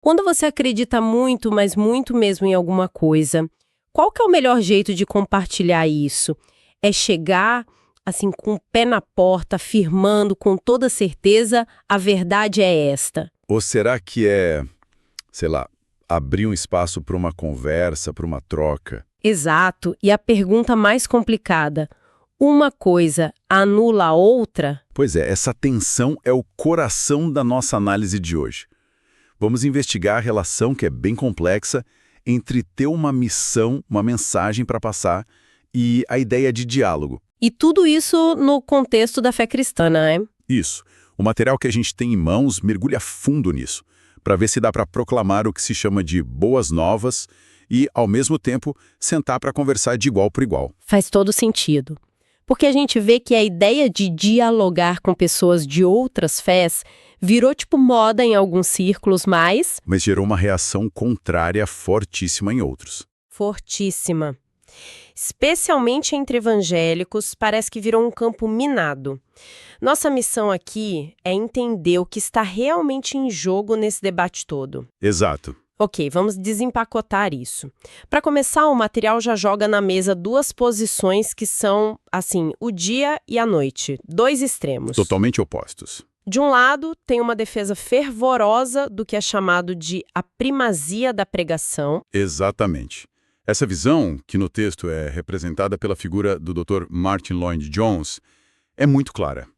Quando você acredita muito, mas muito mesmo em alguma coisa, qual que é o melhor jeito de compartilhar isso? É chegar, assim, com o pé na porta, afirmando com toda certeza, a verdade é esta. Ou será que é, sei lá, abrir um espaço para uma conversa, para uma troca? Exato. E a pergunta mais complicada: uma coisa anula a outra? Pois é, essa tensão é o coração da nossa análise de hoje. Vamos investigar a relação, que é bem complexa, entre ter uma missão, uma mensagem para passar, e a ideia de diálogo. E tudo isso no contexto da fé cristã, né? Isso. O material que a gente tem em mãos mergulha fundo nisso, para ver se dá para proclamar o que se chama de boas novas e, ao mesmo tempo, sentar para conversar de igual para igual. Faz todo sentido. Porque a gente vê que a ideia de dialogar com pessoas de outras fés virou tipo moda em alguns círculos, mas Mas gerou uma reação contrária fortíssima em outros. fortíssima. Especialmente entre evangélicos, parece que virou um campo minado. Nossa missão aqui é entender o que está realmente em jogo nesse debate todo. Exato. Ok, vamos desempacotar isso. Para começar, o material já joga na mesa duas posições que são, assim, o dia e a noite. Dois extremos. Totalmente opostos. De um lado, tem uma defesa fervorosa do que é chamado de a primazia da pregação. Exatamente. Essa visão, que no texto é representada pela figura do Dr. Martin Lloyd-Jones, é muito clara.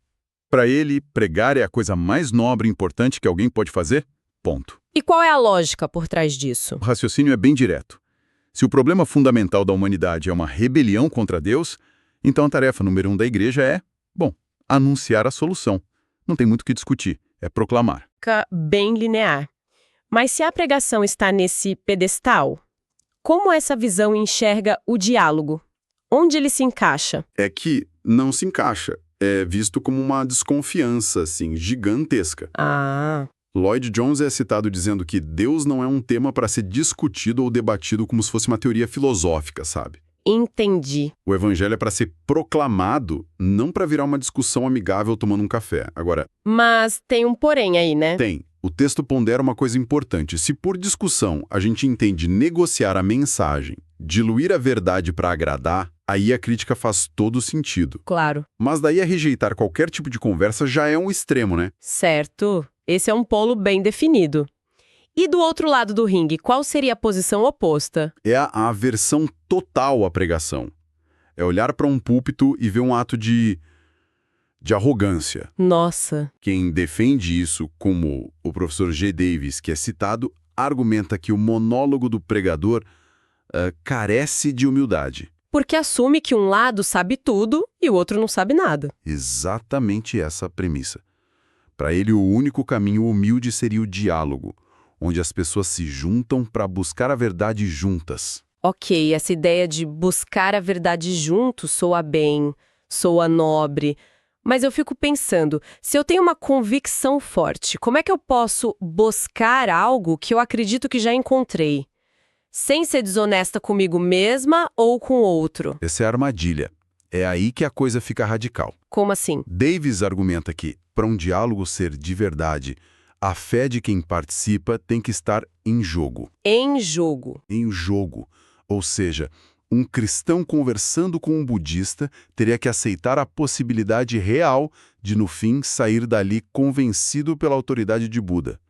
Para ele, pregar é a coisa mais nobre e importante que alguém pode fazer? Ponto. E qual é a lógica por trás disso? O raciocínio é bem direto. Se o problema fundamental da humanidade é uma rebelião contra Deus, então a tarefa número 1 da igreja é, anunciar a solução. Não tem muito o que discutir, é proclamar. Fica bem linear. Mas se a pregação está nesse pedestal, como essa visão enxerga o diálogo? Onde ele se encaixa? É que não se encaixa. É visto como uma desconfiança, assim, gigantesca. Ah, Lloyd Jones é citado dizendo que Deus não é um tema para ser discutido ou debatido como se fosse uma teoria filosófica, sabe? entendi. O evangelho é para ser proclamado, não para virar uma discussão amigável tomando um café. Agora, Mas tem um porém aí, né? tem. O texto pondera uma coisa importante. Se por discussão a gente entende negociar a mensagem, diluir a verdade para agradar, aí a crítica faz todo sentido. Claro. Mas daí a rejeitar qualquer tipo de conversa já é um extremo, né? Certo. Esse é um polo bem definido. E do outro lado do ringue, qual seria a posição oposta? É a aversão total à pregação. É olhar para um púlpito e ver um ato de arrogância. Nossa. Quem defende isso, como o professor G. Davis, que é citado, argumenta que o monólogo do pregador carece de humildade. Porque assume que um lado sabe tudo e o outro não sabe nada. Exatamente essa a premissa. Para ele, o único caminho humilde seria o diálogo, onde as pessoas se juntam para buscar a verdade juntas. Ok, essa ideia de buscar a verdade junto soa bem, soa nobre. Mas eu fico pensando, se eu tenho uma convicção forte, como é que eu posso buscar algo que eu acredito que já encontrei? Sem ser desonesta comigo mesma ou com o outro? Essa é a armadilha. É aí que a coisa fica radical. Como assim? Davis argumenta que, para um diálogo ser de verdade, a fé de quem participa tem que estar em jogo. Em jogo. Em jogo. Ou seja, um cristão conversando com um budista teria que aceitar a possibilidade real de, no fim, sair dali convencido pela autoridade de Buda.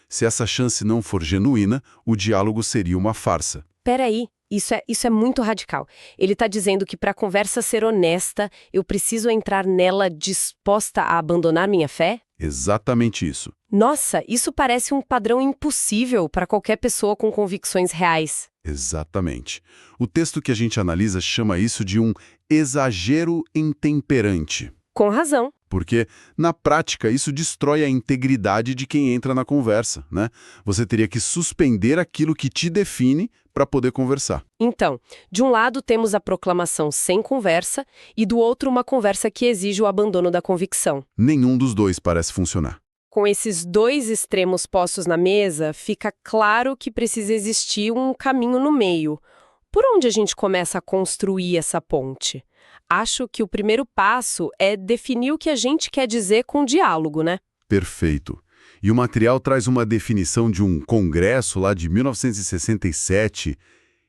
Se essa chance não for genuína, o diálogo seria uma farsa. Peraí, isso é muito radical. Ele está dizendo que para a conversa ser honesta, eu preciso entrar nela disposta a abandonar minha fé? Exatamente isso. Nossa, isso parece um padrão impossível para qualquer pessoa com convicções reais. Exatamente. O texto que a gente analisa chama isso de um exagero intemperante. Com razão. Porque, na prática, isso destrói a integridade de quem entra na conversa, né? Você teria que suspender aquilo que te define para poder conversar. Então, de um lado temos a proclamação sem conversa e do outro uma conversa que exige o abandono da convicção. Nenhum dos dois parece funcionar. Com esses dois extremos postos na mesa, fica claro que precisa existir um caminho no meio. Por onde a gente começa a construir essa ponte? Acho que o primeiro passo é definir o que a gente quer dizer com o diálogo, né? Perfeito. E o material traz uma definição de um congresso lá de 1967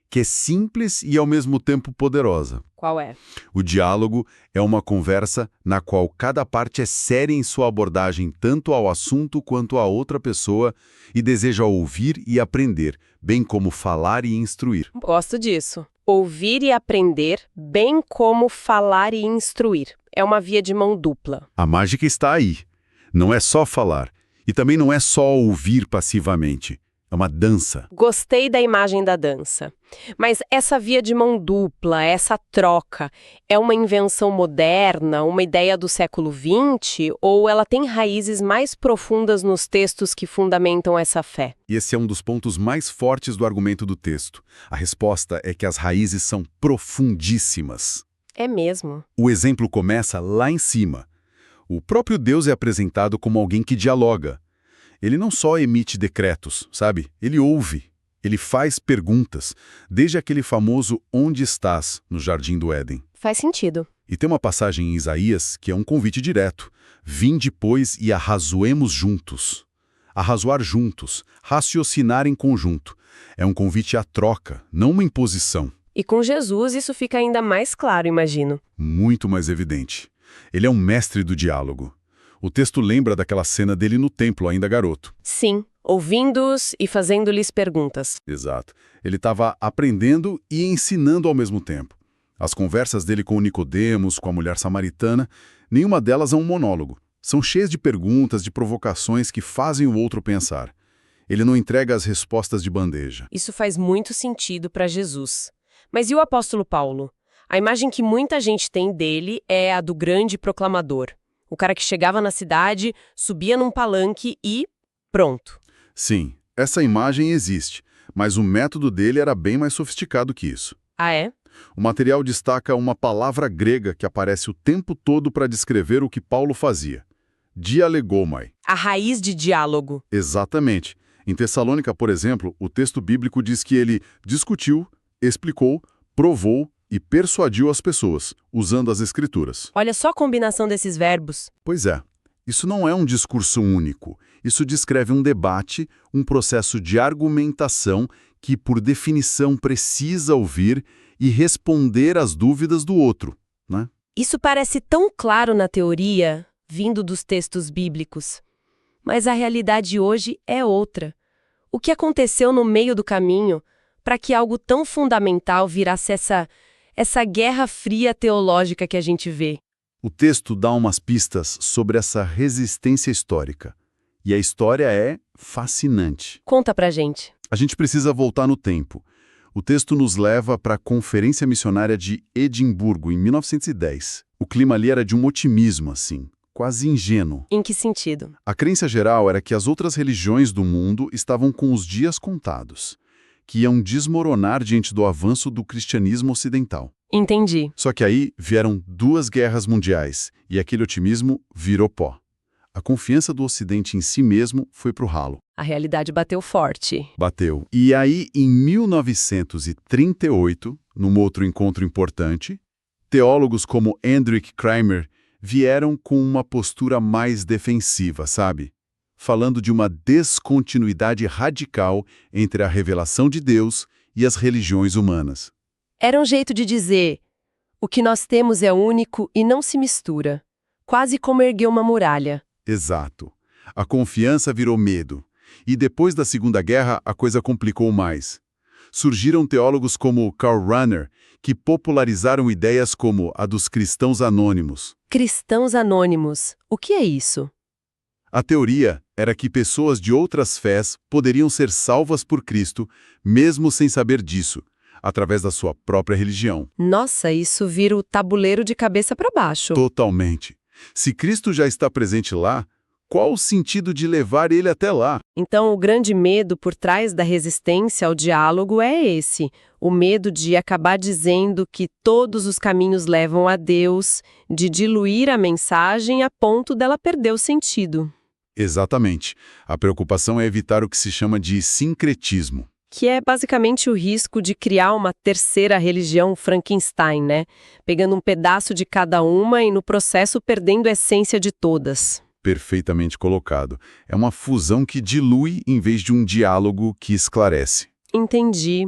que é simples e ao mesmo tempo poderosa. Qual é? O diálogo é uma conversa na qual cada parte é séria em sua abordagem tanto ao assunto quanto à outra pessoa e deseja ouvir e aprender, bem como falar e instruir. Gosto disso. Ouvir e aprender, bem como falar e instruir. É uma via de mão dupla. A mágica está aí. Não é só falar. E também não é só ouvir passivamente. É uma dança. Gostei da imagem da dança. Mas essa via de mão dupla, essa troca, é uma invenção moderna, uma ideia do século XX, ou ela tem raízes mais profundas nos textos que fundamentam essa fé? E esse é um dos pontos mais fortes do argumento do texto. A resposta é que as raízes são profundíssimas. É mesmo. O exemplo começa lá em cima. O próprio Deus é apresentado como alguém que dialoga. Ele não só emite decretos, sabe? Ele ouve, ele faz perguntas, desde aquele famoso "Onde estás?" no Jardim do Éden. Faz sentido. E tem uma passagem em Isaías que é um convite direto. Vinde, pois, e arrazoemos juntos. Arrazoar juntos, raciocinar em conjunto. É um convite à troca, não uma imposição. E com Jesus isso fica ainda mais claro, imagino. Muito mais evidente. Ele é um mestre do diálogo. O texto lembra daquela cena dele no templo, ainda garoto. Sim, ouvindo-os e fazendo-lhes perguntas. Exato. Ele estava aprendendo e ensinando ao mesmo tempo. As conversas dele com o Nicodemos, com a mulher samaritana, nenhuma delas é um monólogo. São cheias de perguntas, de provocações que fazem o outro pensar. Ele não entrega as respostas de bandeja. Isso faz muito sentido para Jesus. Mas e o apóstolo Paulo? A imagem que muita gente tem dele é a do grande proclamador. O cara que chegava na cidade, subia num palanque e pronto. Sim, essa imagem existe, mas o método dele era bem mais sofisticado que isso. Ah, é? O material destaca uma palavra grega que aparece o tempo todo para descrever o que Paulo fazia. Dialegomai. A raiz de diálogo. Exatamente. Em Tessalônica, por exemplo, o texto bíblico diz que ele discutiu, explicou, provou e persuadiu as pessoas, usando as Escrituras. Olha só a combinação desses verbos. Pois é, isso não é um discurso único. Isso descreve um debate, um processo de argumentação que, por definição, precisa ouvir e responder às dúvidas do outro, né? Isso parece tão claro na teoria, vindo dos textos bíblicos. Mas a realidade hoje é outra. O que aconteceu no meio do caminho para que algo tão fundamental virasse essa guerra fria teológica que a gente vê? O texto dá umas pistas sobre essa resistência histórica. E a história é fascinante. Conta pra gente. A gente precisa voltar no tempo. O texto nos leva para a Conferência Missionária de Edimburgo, em 1910. O clima ali era de um otimismo, assim, quase ingênuo. Em que sentido? A crença geral era que as outras religiões do mundo estavam com os dias contados, que iam desmoronar diante do avanço do cristianismo ocidental. Entendi. Só que aí vieram 2 guerras mundiais e aquele otimismo virou pó. A confiança do Ocidente em si mesmo foi pro ralo. A realidade bateu forte. Bateu. E aí, em 1938, num outro encontro importante, teólogos como Hendrik Kramer vieram com uma postura mais defensiva, sabe? Falando de uma descontinuidade radical entre a revelação de Deus e as religiões humanas. Era um jeito de dizer: o que nós temos é único e não se mistura. Quase como erguer uma muralha. Exato. A confiança virou medo. E depois da Segunda Guerra, a coisa complicou mais. Surgiram teólogos como Karl Rahner, que popularizaram ideias como a dos cristãos anônimos. Cristãos anônimos. O que é isso? A teoria era que pessoas de outras fés poderiam ser salvas por Cristo, mesmo sem saber disso, através da sua própria religião. Nossa, isso vira o tabuleiro de cabeça para baixo. Totalmente. Se Cristo já está presente lá, qual o sentido de levar ele até lá? Então, o grande medo por trás da resistência ao diálogo é esse: o medo de acabar dizendo que todos os caminhos levam a Deus, de diluir a mensagem a ponto dela perder o sentido. Exatamente. A preocupação é evitar o que se chama de sincretismo. Que é basicamente o risco de criar uma terceira religião Frankenstein, né? Pegando um pedaço de cada uma e no processo perdendo a essência de todas. Perfeitamente colocado. É uma fusão que dilui em vez de um diálogo que esclarece. Entendi.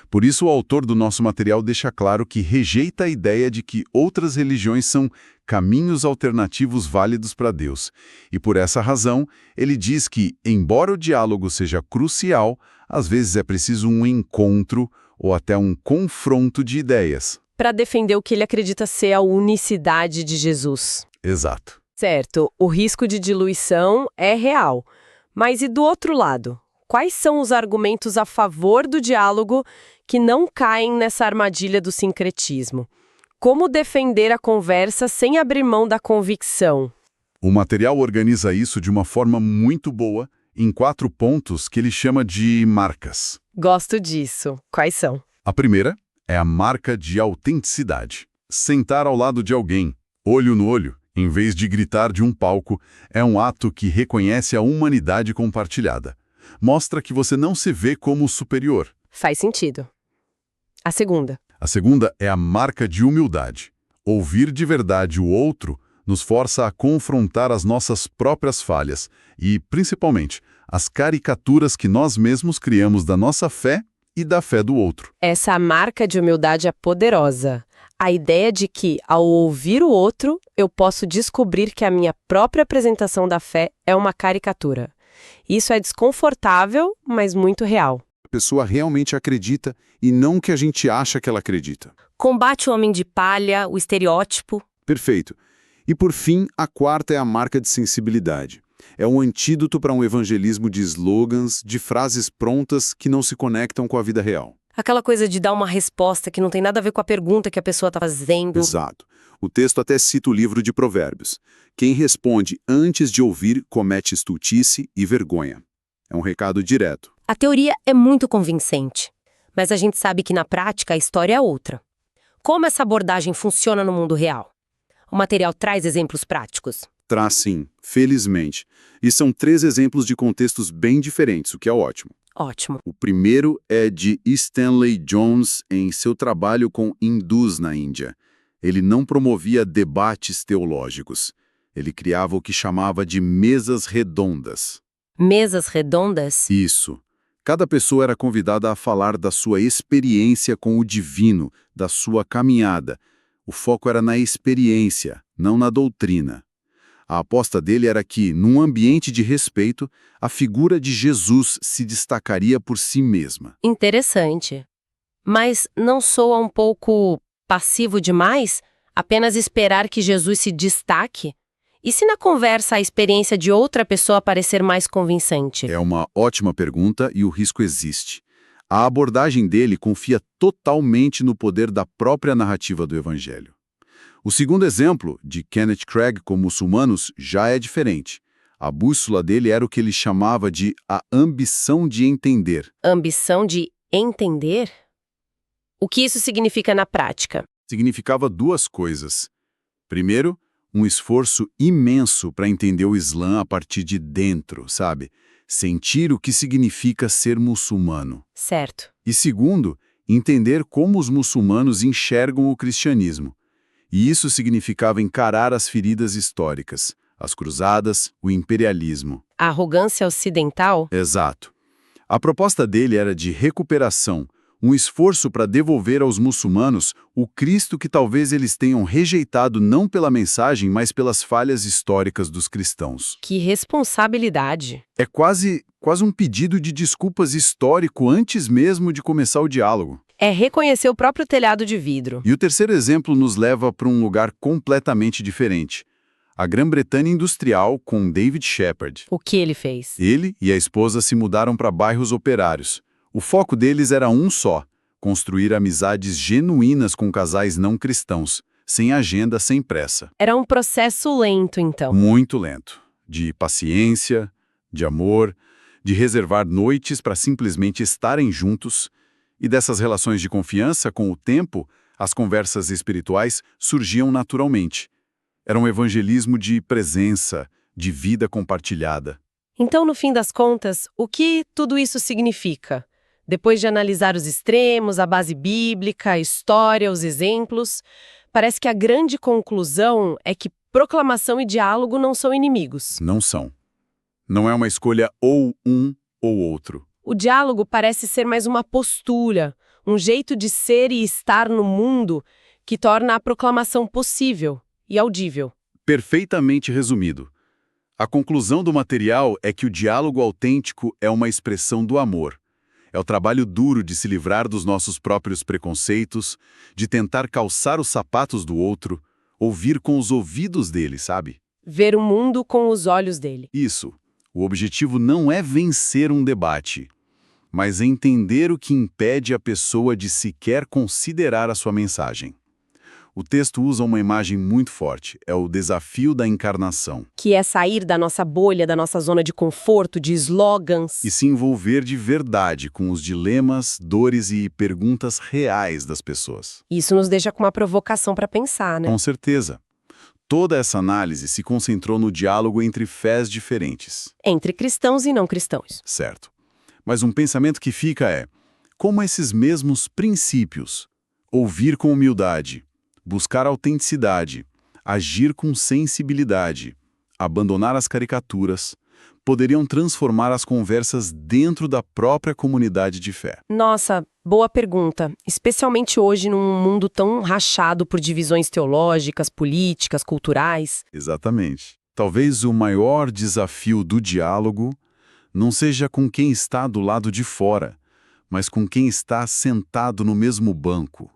Por isso, o autor do nosso material deixa claro que rejeita a ideia de que outras religiões são caminhos alternativos válidos para Deus. E por essa razão, ele diz que, embora o diálogo seja crucial, às vezes é preciso um encontro ou até um confronto de ideias. Para defender o que ele acredita ser a unicidade de Jesus. Exato. Certo, o risco de diluição é real. Mas e do outro lado? Quais são os argumentos a favor do diálogo que não caem nessa armadilha do sincretismo? Como defender a conversa sem abrir mão da convicção? O material organiza isso de uma forma muito boa em 4 pontos que ele chama de marcas. Gosto disso. Quais são? A primeira é a marca de autenticidade. Sentar ao lado de alguém, olho no olho, em vez de gritar de um palco, é um ato que reconhece a humanidade compartilhada. Mostra que você não se vê como superior. Faz sentido. A segunda. A segunda é a marca de humildade. Ouvir de verdade o outro nos força a confrontar as nossas próprias falhas e, principalmente, as caricaturas que nós mesmos criamos da nossa fé e da fé do outro. Essa marca de humildade é poderosa. A ideia de que, ao ouvir o outro, eu posso descobrir que a minha própria apresentação da fé é uma caricatura. Isso é desconfortável, mas muito real. A pessoa realmente acredita e não o que a gente acha que ela acredita. Combate o homem de palha, o estereótipo. Perfeito. E por fim, a quarta é a marca de sensibilidade. É um antídoto para um evangelismo de slogans, de frases prontas que não se conectam com a vida real. Aquela coisa de dar uma resposta que não tem nada a ver com a pergunta que a pessoa está fazendo. Exato. O texto até cita o livro de Provérbios. Quem responde antes de ouvir comete estultice e vergonha. É um recado direto. A teoria é muito convincente, mas a gente sabe que na prática a história é outra. Como essa abordagem funciona no mundo real? O material traz exemplos práticos. Traz sim, felizmente. E são 3 exemplos de contextos bem diferentes, o que é ótimo. Ótimo. O primeiro é de Stanley Jones em seu trabalho com hindus na Índia. Ele não promovia debates teológicos. Ele criava o que chamava de mesas redondas. Mesas redondas? Isso. Cada pessoa era convidada a falar da sua experiência com o divino, da sua caminhada. O foco era na experiência, não na doutrina. A aposta dele era que, num ambiente de respeito, a figura de Jesus se destacaria por si mesma. Interessante. Mas não soa um pouco passivo demais? Apenas esperar que Jesus se destaque? E se na conversa a experiência de outra pessoa parecer mais convincente? É uma ótima pergunta e o risco existe. A abordagem dele confia totalmente no poder da própria narrativa do Evangelho. O segundo exemplo, de Kenneth Craig com muçulmanos, já é diferente. A bússola dele era o que ele chamava de a ambição de entender. Ambição de entender? O que isso significa na prática? Significava 2 coisas. Primeiro, um esforço imenso para entender o Islã a partir de dentro, sabe? Sentir o que significa ser muçulmano. Certo. E segundo, entender como os muçulmanos enxergam o cristianismo. E isso significava encarar as feridas históricas, as cruzadas, o imperialismo. A arrogância ocidental? Exato. A proposta dele era de recuperação, um esforço para devolver aos muçulmanos o Cristo que talvez eles tenham rejeitado não pela mensagem, mas pelas falhas históricas dos cristãos. Que responsabilidade! É quase um pedido de desculpas histórico antes mesmo de começar o diálogo. É reconhecer o próprio telhado de vidro. E o terceiro exemplo nos leva para um lugar completamente diferente. A Grã-Bretanha industrial com David Shepard. O que ele fez? Ele e a esposa se mudaram para bairros operários. O foco deles era um só: construir amizades genuínas com casais não cristãos, sem agenda, sem pressa. Era um processo lento, então. Muito lento. De paciência, de amor, de reservar noites para simplesmente estarem juntos. E dessas relações de confiança, com o tempo, as conversas espirituais surgiam naturalmente. Era um evangelismo de presença, de vida compartilhada. Então, no fim das contas, o que tudo isso significa? Depois de analisar os extremos, a base bíblica, a história, os exemplos, parece que a grande conclusão é que proclamação e diálogo não são inimigos. Não são. Não é uma escolha ou um ou outro. O diálogo parece ser mais uma postura, um jeito de ser e estar no mundo que torna a proclamação possível e audível. Perfeitamente resumido. A conclusão do material é que o diálogo autêntico é uma expressão do amor. É o trabalho duro de se livrar dos nossos próprios preconceitos, de tentar calçar os sapatos do outro, ouvir com os ouvidos dele, sabe? Ver o mundo com os olhos dele. Isso. O objetivo não é vencer um debate, mas entender o que impede a pessoa de sequer considerar a sua mensagem. O texto usa uma imagem muito forte, é o desafio da encarnação. Que é sair da nossa bolha, da nossa zona de conforto, de slogans. E se envolver de verdade com os dilemas, dores e perguntas reais das pessoas. Isso nos deixa com uma provocação para pensar, né? Com certeza. Toda essa análise se concentrou no diálogo entre fés diferentes. Entre cristãos e não cristãos. Certo. Mas um pensamento que fica é: como esses mesmos princípios, ouvir com humildade, buscar autenticidade, agir com sensibilidade, abandonar as caricaturas, poderiam transformar as conversas dentro da própria comunidade de fé? Nossa, boa pergunta. Especialmente hoje num mundo tão rachado por divisões teológicas, políticas, culturais. Exatamente. Talvez o maior desafio do diálogo não seja com quem está do lado de fora, mas com quem está sentado no mesmo banco.